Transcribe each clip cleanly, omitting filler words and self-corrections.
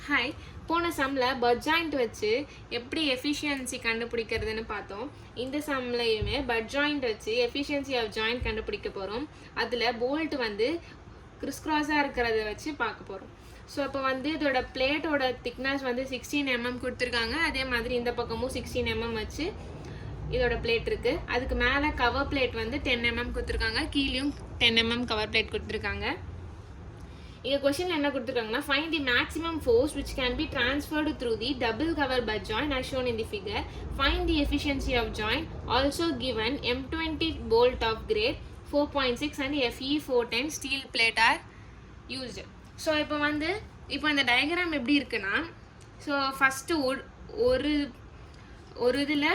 Hi, போன சம்மில் but joint வச்சு எப்படி எஃபிஷியன்சி கண்டுபிடிக்கிறதுன்னு பார்த்தோம். இந்த சம்லையுமே பட் ஜாயிண்ட் வச்சு எஃபிஷியன்சி ஆஃப் ஜாயிண்ட் கண்டுபிடிக்க போகிறோம். அதில் போல்ட் வந்து கிறிஸ்கிராஸாக இருக்கிறத வச்சு பார்க்க போகிறோம். ஸோ இப்போ வந்து இதோட பிளேட்டோட திக்னஸ் வந்து 16 mm கொடுத்துருக்காங்க. அதே மாதிரி இந்த பக்கமும் 16 mm வச்சு இதோட பிளேட் இருக்குது. அதுக்கு மேலே கவர் பிளேட் வந்து 10 mm கொடுத்துருக்காங்க. கீழேயும் 10 mm கவர் பிளேட் கொடுத்துருக்காங்க. இங்க क्वेश्चन என்ன கொடுத்திருக்காங்கன்னா find the maximum force which can be transferred through the double cover butt joint as shown in the figure. Find the efficiency of joint. Also given M20 bolt of grade 4.6 and FE 410 steel plate are used. So இப்போ இந்த diagram எப்படி இருக்குன்னா, so first ஒரு இதில்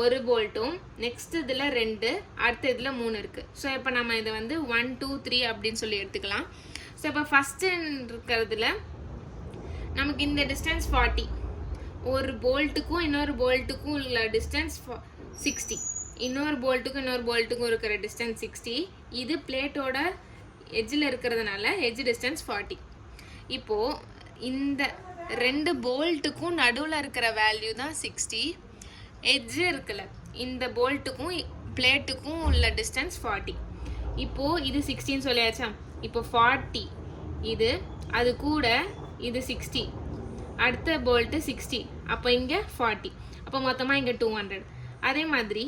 ஒரு போல்ட்டும், next இதில் 2, அடுத்த இதில் 3 இருக்குது. ஸோ இப்போ நம்ம இதை வந்து 1 2 3 அப்படின்னு சொல்லி எடுத்துக்கலாம். ஸோ இப்போ ஃபஸ்ட்டு இருக்கிறதுல நமக்கு இந்த டிஸ்டன்ஸ் 40, ஒரு போல்ட்டுக்கும் இன்னொரு போல்ட்டுக்கும் உள்ள டிஸ்டன்ஸ் 60, இன்னொரு போல்ட்டுக்கும் இருக்கிற டிஸ்டன்ஸ் 60. இது பிளேட்டோட எட்ஜில் இருக்கிறதுனால எட்ஜ் டிஸ்டன்ஸ் 40. இப்போது இந்த 2 போல்ட்டுக்கும் நடுவில் இருக்கிற வேல்யூ தான் 60. எட்ஜு இருக்குல்ல, இந்த போல்ட்டுக்கும் பிளேட்டுக்கும் உள்ள டிஸ்டன்ஸ் 40. இப்போது இது 16 சொல்லியாச்சா. இப்போ 40 இது, அது கூட இது 60, அடுத்த போல்ட்டு 60, அப்போ இங்கே 40, அப்போ மொத்தமாக இங்கே 200. அதே மாதிரி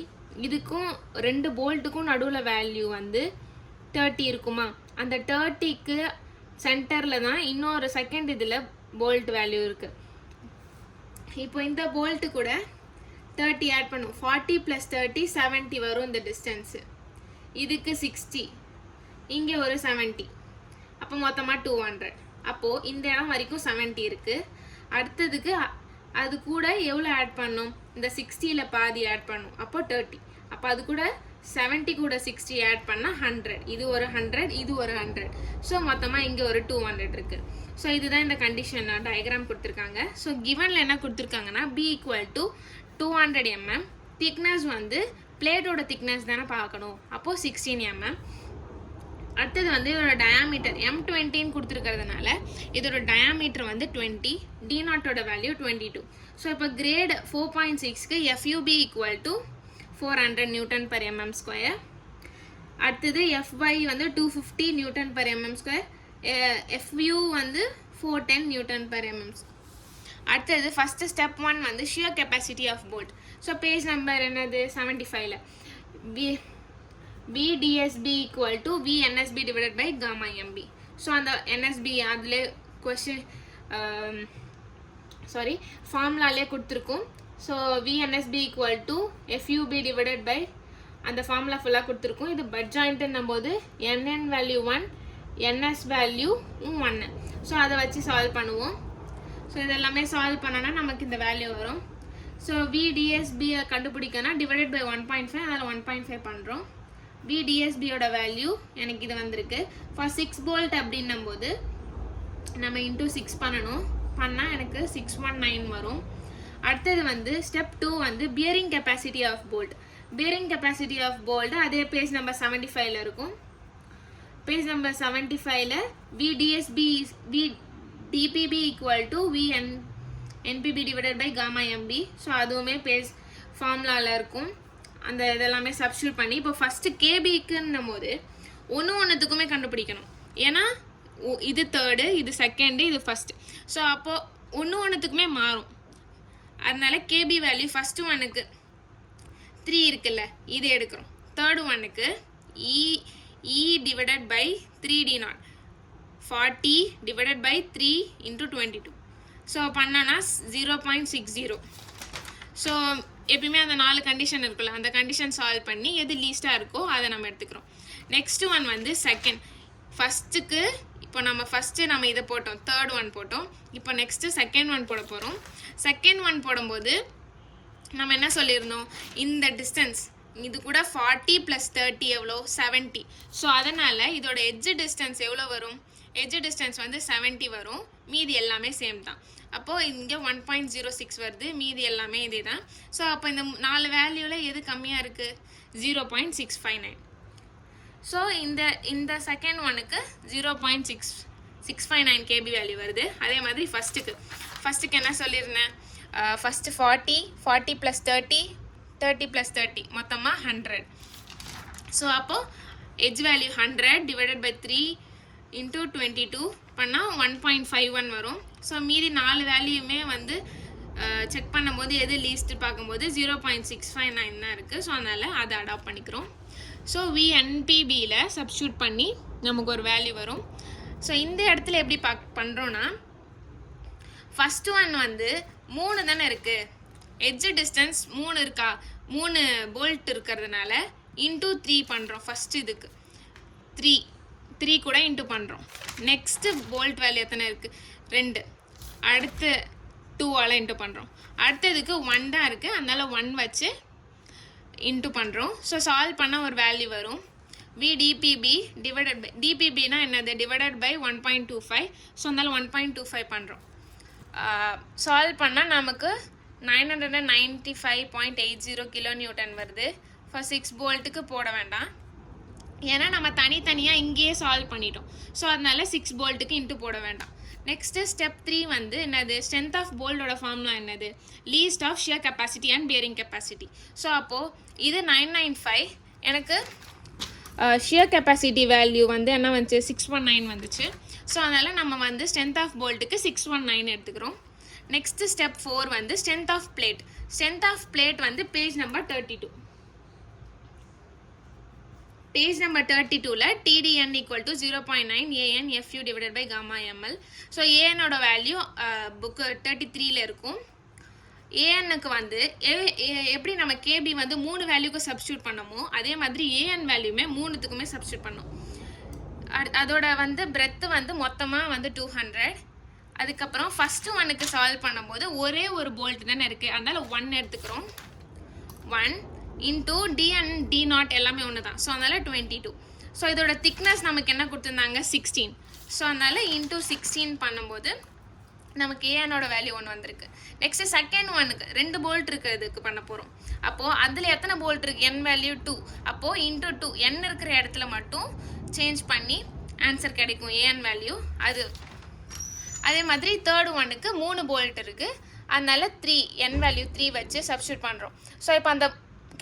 இதுக்கும் 2 போல்ட்டுக்கும் நடுவில் வேல்யூ வந்து 30 இருக்குமா. அந்த 30க்கு சென்டரில் தான் இன்னொரு செகண்ட் இதில் போல்ட் வேல்யூ இருக்குது. இப்போ இந்த போல்ட்டு கூட 30 ஆட் பண்ணும். 40 + 30 70 வரும் இந்த டிஸ்டன்ஸு. இதுக்கு 60, இங்கே ஒரு 70, அப்போ மொத்தமாக 200. அப்போது இந்த இடம் வரைக்கும் 70 இருக்குது. அடுத்ததுக்கு அது கூட எவ்வளோ ஆட் பண்ணும், இந்த 60ல் பாதி ஆட் பண்ணும், அப்போ 30. அப்போ அது கூட 70 கூட 60 ஆட் பண்ணால் 100. இது ஒரு 100, இது ஒரு 100. ஸோ மொத்தமாக இங்கே ஒரு 200 இருக்குது. ஸோ இதுதான் இந்த கண்டிஷன் டயக்ராம் கொடுத்துருக்காங்க. ஸோ கிவனில் என்ன கொடுத்துருக்காங்கன்னா B = 200 mm. திக்னஸ் வந்து பிளேட்டோட திக்னஸ் தானே பார்க்கணும், அப்போது 16 mm. அடுத்தது வந்து இதோட டயாமீட்டர் M20 கொடுத்துருக்கிறதுனால இதோட டயாமீட்டர் வந்து 20, D0ஓட வேல்யூ 22. ஸோ இப்போ கிரேட் 4.6க்கு FUB = 400 Nm/mm². அடுத்தது FY வந்து 250 Nm/mm². FU வந்து 410 Nm/mm. அடுத்தது ஃபஸ்ட்டு ஸ்டெப் 1 வந்து shear capacity of bolt. So page number என்னது 75ல் VDSB = VNSB / Γ/MB. ஸோ அந்த NSB அதில் ஃபார்முலாலே கொடுத்துருக்கும். ஸோ VNSB = FUB / அந்த ஃபார்முலா ஃபுல்லாக கொடுத்துருக்கும். இது பட் ஜாயிண்ட்டுன்னும் போது NN value 1, NS value 1. So அதை வச்சு சால்வ் பண்ணுவோம். ஸோ இதெல்லாமே சால்வ் பண்ணோன்னா நமக்கு இந்த வேல்யூ வரும். ஸோ VDSBயை கண்டுபிடிக்கனா டிவைடட் பை 1.5, அதில் 1.5 பண்ணுறோம். VDSBயோட வேல்யூ எனக்கு இது வந்திருக்கு. ஃபார் 6 போல்ட் அப்படின்னும் போது நம்ம இன்டூ 6 பண்ணால் எனக்கு 619 வரும். அடுத்தது வந்து ஸ்டெப் 2 வந்து bearing capacity of bolt. Bearing capacity of bolt அதே பேஜ் நம்பர் 75ல் இருக்கும். பேஜ் நம்பர் 75ல் DPB = VNPB / Γ/MB. ஸோ அதுவுமே பேஜ் ஃபார்முலாவில் இருக்கும். அந்த இதெல்லாமே சப்ஸ்டியூட் பண்ணி இப்போ ஃபஸ்ட்டு கேபிக்குன்னும் போது ஒன்றுத்துக்குமே கண்டுபிடிக்கணும். ஏன்னா இது 3rd, இது 2nd, இது 1st. ஸோ அப்போது ஒன்றுத்துக்குமே மாறும். அதனால கேபி வேல்யூ ஃபஸ்ட்டு 1க்கு 3 இருக்குல்ல, இது எடுக்கிறோம். 3rd 1க்கு E / 3D0 40 / 3 × 22. ஸோ பண்ணனா 0.60. ஸோ எப்பயுமே அந்த 4 கண்டிஷன் இருக்குல்ல, அந்த கண்டிஷன் சால்வ் பண்ணி எது லீஸ்ட்டாக இருக்கோ அதை நம்ம எடுத்துக்கிறோம். நெக்ஸ்ட் ஒன் வந்து செகண்ட். ஃபஸ்ட்டுக்கு இப்போ நம்ம ஃபஸ்ட்டு நம்ம இதை போட்டோம், 3rd 1 போட்டோம். இப்போ நெக்ஸ்ட்டு செகண்ட் 1 போட போகிறோம். செகண்ட் 1 போடும்போது நம்ம என்ன சொல்லியிருந்தோம், இந்த டிஸ்டன்ஸ் இது கூட 40 + 30 எவ்வளோ 70. ஸோ அதனால் இதோட எட்ஜ் டிஸ்டன்ஸ் எவ்வளோ வரும், எட்ஜ் டிஸ்டன்ஸ் வந்து 70 வரும். மீதி எல்லாமே சேம் தான். அப்போது இங்கே 1.06 வருது, மீதி எல்லாமே இதே தான். ஸோ அப்போ இந்த 4 வேல்யூவில் எது கம்மியாக இருக்குது, 0.659. ஸோ இந்த செகண்ட் 1க்கு 0.6 659 kb வேல்யூ வருது. அதே மாதிரி ஃபஸ்ட்டுக்கு என்ன சொல்லியிருந்தேன், ஃபஸ்ட்டு 40 + 30 + 30 மொத்தமாக 100. ஸோ அப்போது எட்ஜ் வேல்யூ 100 / 3 × 22 பண்ணால் 1.51 வரும். ஸோ மீதி 4 வேல்யூமே வந்து செக் பண்ணும்போது எது லீஸ்ட்டு பார்க்கும்போது 0.659 தான் இருக்குது. ஸோ அதனால் அதை அடாப்ட் பண்ணிக்கிறோம். ஸோ VNPBயில் சப்ஸ்டியூட் பண்ணி நமக்கு ஒரு வேல்யூ வரும். ஸோ இந்த இடத்துல எப்படி பண்ணுறோன்னா, ஃபஸ்ட்டு ஒன் வந்து 3 தானே இருக்குது, எட்ஜ் டிஸ்டன்ஸ் 3 இருக்கா, 3 போல்ட் இருக்கிறதுனால இன்டூ 3 பண்ணுறோம். ஃபஸ்ட்டு இதுக்கு 3 கூட இன்டூ பண்ணுறோம். நெக்ஸ்ட்டு போல்ட் வேல்யூ எத்தனை இருக்குது, 2. அடுத்து 2ஆல் இன்டூ பண்ணுறோம். அடுத்ததுக்கு 1 தான் இருக்குது, அதனால் 1 வச்சு இன்டூ பண்ணுறோம். ஸோ சால்வ் பண்ணால் ஒரு வேல்யூ வரும். VDPB டிபிபினா என்னது, டிவைடட் பை 1.25. ஸோ அதனால் 1.25 பண்ணுறோம். சால்வ் பண்ணால் நமக்கு 995.80 kN வருது. ஃபஸ்ட் 6 போல்ட்டுக்கு போட வேண்டாம், ஏன்னா நம்ம தனித்தனியாக இங்கேயே சால்வ் பண்ணிட்டோம். ஸோ அதனால 6 போல்ட்டுக்கு இன்ட்டு போட வேண்டாம். நெக்ஸ்ட்டு ஸ்டெப் 3 வந்து என்னது, ஸ்ட்ரென்த் ஆஃப் போல்டோட ஃபார்முலா என்னது, least of shear capacity and bearing capacity. So அப்போது இது 995, எனக்கு ஷியர் கெப்பாசிட்டி வேல்யூ வந்து என்ன வந்துச்சு, 619 வந்துச்சு. ஸோ அதனால் நம்ம வந்து ஸ்ட்ரென்த் ஆஃப் போல்ட்டுக்கு 619 எடுத்துக்கிறோம். நெக்ஸ்ட்டு ஸ்டெப் 4 வந்து strength of plate. Strength of plate வந்து பேஜ் நம்பர் 32. பேஜ் நம்பர் 32ல் TDN = 0.9 ANFU / Γ/ml. ஸோ ஏஎனோட வேல்யூ புக்கு 33ல் இருக்கும். ஏஎன்னுக்கு வந்து எப்படி நம்ம கேபி வந்து 3 வேல்யூக்கு சப்ஸ்டியூட் பண்ணமோ அதே மாதிரி ஏஎன் வேல்யூமே 3த்துக்குமே சப்ஸ்டியூட் பண்ணோம். அதோட வந்து பிரெத்து வந்து மொத்தமாக வந்து 200. அதுக்கப்புறம் ஃபஸ்ட்டு ஒன்னுக்கு சால்வ் பண்ணும்போது ஒரே ஒரு போல்ட் தானே இருக்குது, அதனால் 1 எடுத்துக்கிறோம். 1 இன்டூ D and D0 எல்லாமே ஒன்று தான். ஸோ அதனால் 22. ஸோ இதோட திக்னஸ் நமக்கு என்ன கொடுத்துருந்தாங்க, 16. ஸோ அதனால் இன்டூ 16 பண்ணும்போது நமக்கு ஏஎனோட வேல்யூ 1 வந்திருக்கு. நெக்ஸ்ட்டு செகண்ட் ஒன்னுக்கு 2 போல்ட் இருக்கிறதுக்கு பண்ண போகிறோம். அப்போது அதில் எத்தனை போல்ட் இருக்குது, n வேல்யூ 2. அப்போது இன்டூ 2 n இருக்கிற இடத்துல மட்டும் சேஞ்ச் பண்ணி ஆன்சர் கிடைக்கும் ஏஎன் வேல்யூ அது. அதே மாதிரி தேர்ட் ஒன்னுக்கு 3 போல்ட் இருக்குது, அதனால 3 n வேல்யூ 3 வச்சு சப்ஸ்டியூட் பண்ணுறோம். ஸோ இப்போ அந்த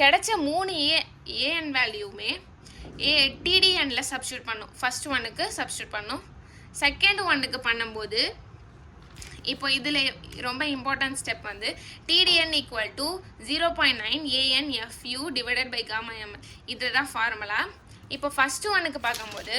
கிடைச்ச 3 ஏஎன் வேல்யூமே டிடிஎனில் சப்ஸ்டியூட் பண்ணோம். ஃபஸ்ட் ஒன்னுக்கு சப்ஸ்டியூட் பண்ணோம். செகண்ட் ஒன்னுக்கு பண்ணும்போது இப்போ இதில் ரொம்ப இம்பார்ட்டன்ட் ஸ்டெப் வந்து TDN = 0.9 ANFU / Γ/ml. இதுதான் ஃபார்முலா. இப்போ ஃபஸ்ட்டு ஒன்னுக்கு பார்க்கும்போது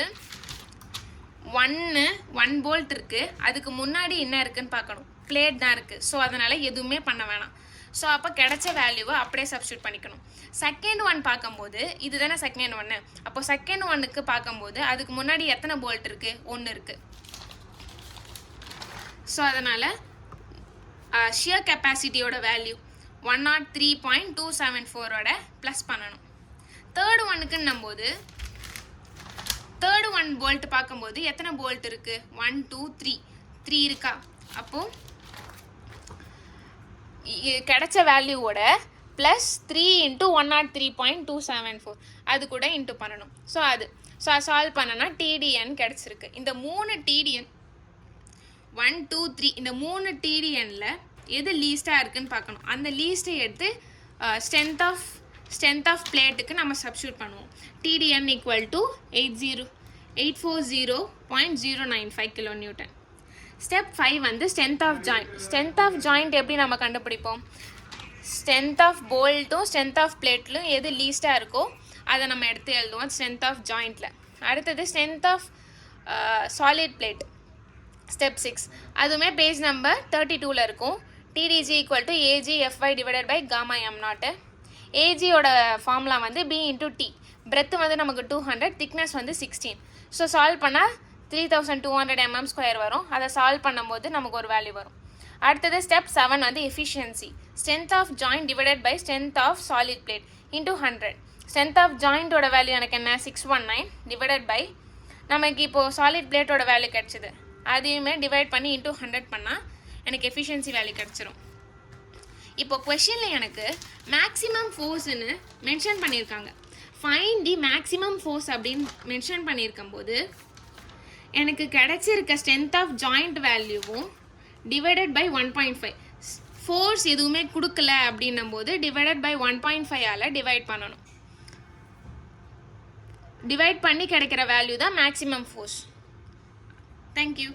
1 போல்ட் இருக்குது, அதுக்கு முன்னாடி என்ன இருக்குதுன்னு பார்க்கணும், பிளேட் தான் இருக்குது. ஸோ அதனால் எதுவுமே பண்ண வேணாம். ஸோ அப்போ கிடைச்ச வேல்யூவை அப்படியே சப்ஸ்டியூட் பண்ணிக்கணும். செகண்ட் ஒன் பார்க்கும்போது இது தானே செகண்ட் ஒன்று. அப்போ செகண்ட் ஒன்னுக்கு பார்க்கும்போது அதுக்கு முன்னாடி எத்தனை போல்ட் இருக்குது, 1 இருக்குது. ஸோ அதனால் ஷியர் கெப்பாசிட்டியோட வேல்யூ 103.274 ப்ளஸ் பண்ணணும். தேர்டு ஒன்னுக்குன்னும் போது தேர்டு 1 போல்ட் பார்க்கும்போது எத்தனை போல்ட் இருக்குது, 1 2 3 இருக்கா. அப்போது கிடைச்ச வேல்யூவோட ப்ளஸ் 3 × 103.274 அது கூட இன்ட்டு பண்ணணும். ஸோ சால்வ் பண்ணனா TDN கிடச்சிருக்கு. இந்த 3 TDN 1 2 3 இந்த 3 TDNல எது லீஸ்ட்டாக இருக்குன்னு பார்க்கணும். அந்த லீஸ்ட்டை எடுத்து ஸ்ட்ரென்த் ஆஃப் பிளேட்டுக்கு நம்ம சப்ஸ்டியூட் பண்ணுவோம். TDN = 840.095 kN. ஸ்டெப் 5 வந்து strength of joint. Strength of joint எப்படி நம்ம கண்டுபிடிப்போம், ஸ்ட்ரென்த் ஆஃப் போல்ட்டும் ஸ்ட்ரென்த் ஆஃப் பிளேட்லும் எது லீஸ்ட்டாக இருக்கோ அதை நம்ம எடுத்து எழுதுவோம் ஸ்ட்ரென்த் ஆஃப் ஜாயிண்டில். அடுத்தது strength of solid plate step 6, அதுவுமே பேஜ் நம்பர் 32ல் இருக்கும். TDG = AGFY / Γ/m0. ஏஜியோட ஃபார்முலா வந்து B × T. பிரெத்து வந்து நமக்கு 200, திக்னஸ் வந்து 16. ஸோ சால்வ் பண்ணால் 3200 mm² வரும். அதை சால்வ் பண்ணும்போது நமக்கு ஒரு வேல்யூ வரும். அடுத்தது ஸ்டெப் 7 வந்து efficiency. Strength of joint / strength of solid plate × 100. Strength of ஜாயிண்டோட வேல்யூ எனக்கு என்ன, 619 / நமக்கு இப்போது சாலிட் பிளேட்டோட வேல்யூ கிடச்சிது, அதையுமே டிவைட் பண்ணி × 100 பண்ணால் எனக்கு எஃபிஷியன்சி வேல்யூ கிடச்சிரும். இப்போ கொஷனில் எனக்கு மேக்ஸிமம் ஃபோர்ஸ்ன்னு மென்ஷன் பண்ணியிருக்காங்க. ஃபைண்ட் தி மேக்ஸிமம் ஃபோர்ஸ் அப்படின்னு மென்ஷன் பண்ணியிருக்கும் போது எனக்கு கிடைச்சிருக்க ஸ்ட்ரென்த் ஆஃப் ஜாயிண்ட் வேல்யூவும் டிவைடட் பை 1.5 ஃபோர்ஸ் எதுவுமே கொடுக்கல அப்படின்னும் போது டிவைடட் பை 1.5ஆல் டிவைட் பண்ணணும். டிவைட் பண்ணி கிடைக்கிற வேல்யூ தான் மேக்ஸிமம் ஃபோர்ஸ். தேங்க்யூ.